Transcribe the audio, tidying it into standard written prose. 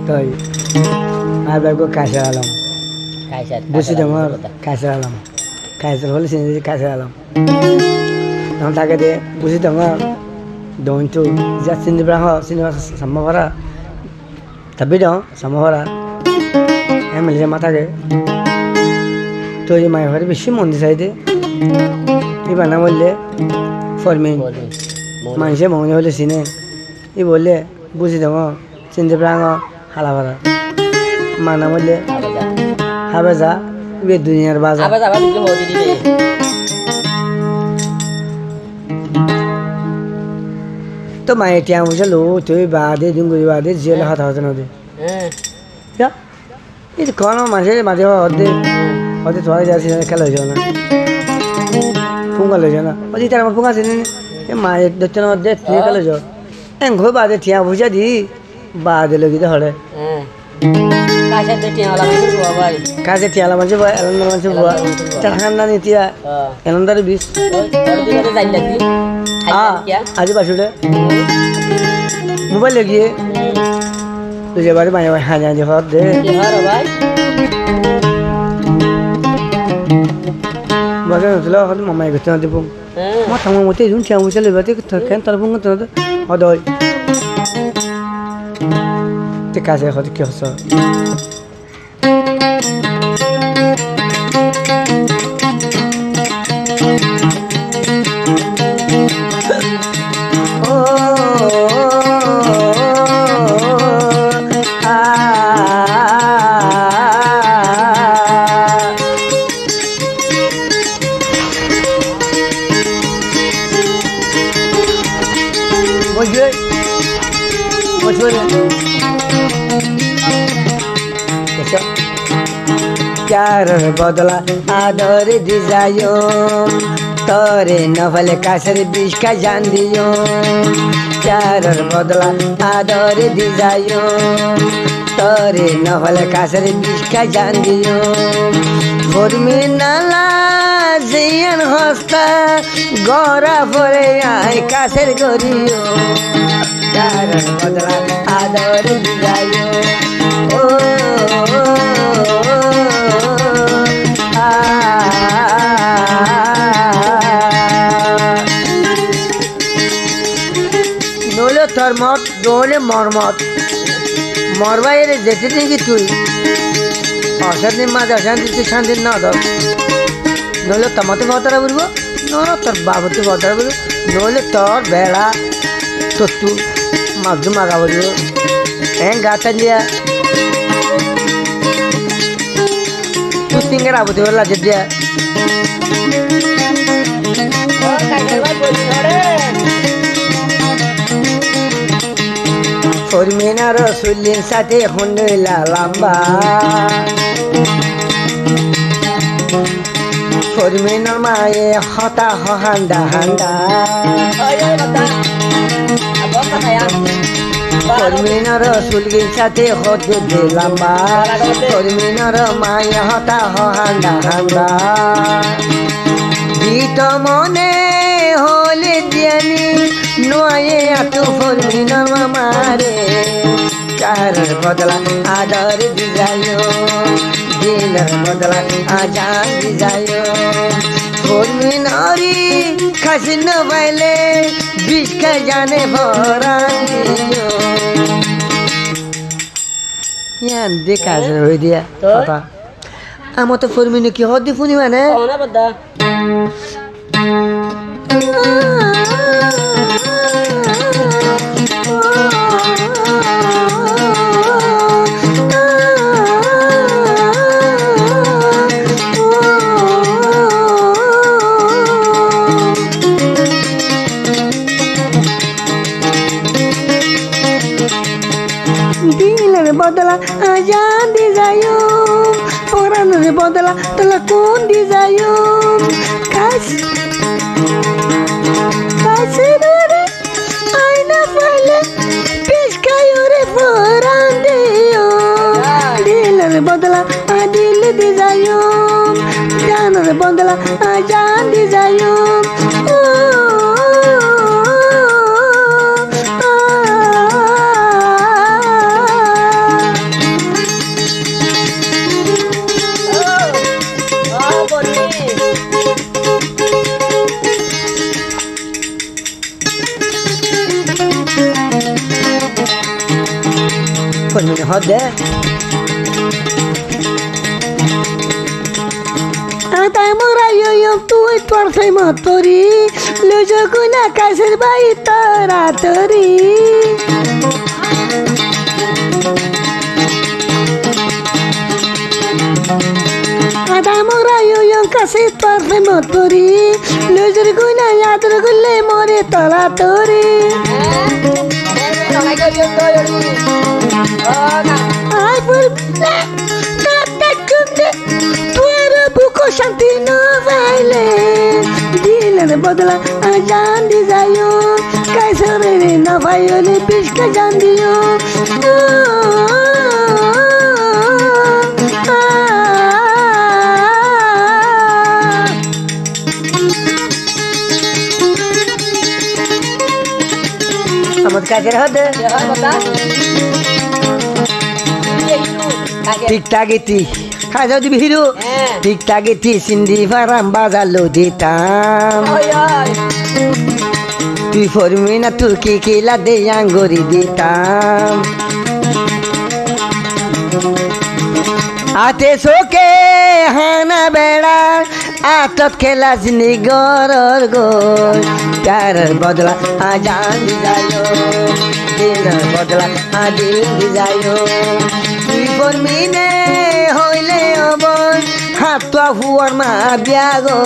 তাই আর বাইক কাছে আলাম কাইসার বুঝি তোমার কাছে আলাম কাছে হলে চিনি কাছে আলাম তখন তাকে দিয়ে বুঝি তোমার দইন্তু যা চিনি sama ভরা tapi dong sama ভরা মিলে মাথাকে তো এই মায়ের ঘরে বেশি মন্দির চাইতে এবার না বললে ফরমিন মানুষে মনে হলে চিনে ই বললে বুঝি দেবো চিনতে প্রাঙ্গ হালা ভরা মা না বললে হাবে যা বে দুনিয়ার বাজার তো মায়ের টিয়া বুঝলো তুই বাদে দুঙ্গুরি বাদে জেলে হাত হতে নদী ಇದು ಕೋಣ ಮನುಷ್ಯ ಮದುವೆ ಹೊತ್ತೆ ಥೋड़ा ಜಾಸ್ತಿ ಕಲ್ಲ ಹೋಜನ ಫುಂಗಲ್ ಹೋಜನ ಒದಿ ತರ ಫುಂಗ ಸಿನಿ ಮಾಯ ದಚ್ಚನ ಮಧ್ಯೆ ಥಿ ಕಲ್ಲ ಜೋ ಎಂಗ್ ಗೋ ಬಾದೆ ಥಿಯಾ बुझा दी बाद लगी तो हड़े कासे टिया वाला मंजूर हुआ भाई कासे टिया वाला मंजूर हुआ एलन मंजूर हुआ चढ़ान ना नीतिया एलंदर 20 और दिखे तो जाइल लगी हां आज बासुडे मोबाइल लगी तुझे बारे में हाँ जान जो दे भाई बाकी मतलब हम मम्मी को तो दे पुंग मैं थमा मुझे जुन क्या मुझे ले बातें क्या तार पुंग तो हदोई ते कैसे होती क्या होता प्यार बदला आदर दिजायो तोरे नफले कासर बीच का जान दियो प्यार बदला आदर दिजायो तोरे नफले कासर बीच का जान दियो फरमी नाला जियन हस्ता गरा परे आए कासर गरियो प्यार बदला आदर दिजायो ओ नोले थर्मत दोले मरमत मरवाई रे जेते दिन की तुई अशांति माज अशांति शांति ना दो नोले तमते बतरा बुरबो नोले तोर बाबते बतरा बुरबो नोले तोर बेड़ा तो तू मजदू मागा बुरबो एं गाता लिया तू सिंगर आबुते वाला जदिया फरमिना रसुलिन साथे हुंडला लंबा फरमिना माये हता हंडा हंडा फरमिना रसुलिन साथे होते लंबा फरमिना माये हता हंडा हंडा गीत मने होले दियानी नोये आतु फरमिना मारे चार बदला आदर दिजायो दिल बदला आजान दिजायो फरमिनारी खासिन बाइले बीच का जाने भरानियो यान देखा हो दिया पापा आम तो फरमिनो की हद फुनी माने कौन है बद्दा बदला आजान दिजायो orang bodala telekun dizayo kasirere aina fale piskayore forandeyo dilar bodala adil dizayo janar bodala ajan dizayo ফরমিনে হদে তাই মোরা ইয়ো তুই তোর সেই মতরি লুজো গুনা কাছের বাই তোরা তরি তাই মোরা ইয়ো কাছে তোর সেই মতরি লুজোর গুনা ইয়াদর গুলে মরে তোরা তরি আই ফুল বুকো শান্তি ন পাইলে দিলের বদলা জান দি যাইও কাইসরে রে না পাইলে পিসকা জান দিও আমার কাজের হদে ঠিকঠাক ইতি খাজা দিবি হিরো ঠিকঠাক ইতি সিন্ধি ফারাম বাজালো দিতাম তুই ফরমি না তুই কি কিলা দে আঙ্গুরি দিতাম আতে শোকে হানা বেড়া আতত খেলা জিনি গরর গোর প্যারের বদলা আজান দি যাইও দিলের বদলা দিল দি যাইও তুই ফরমি নে হইলে অবন হাত হুয়ার মা বিয়া গো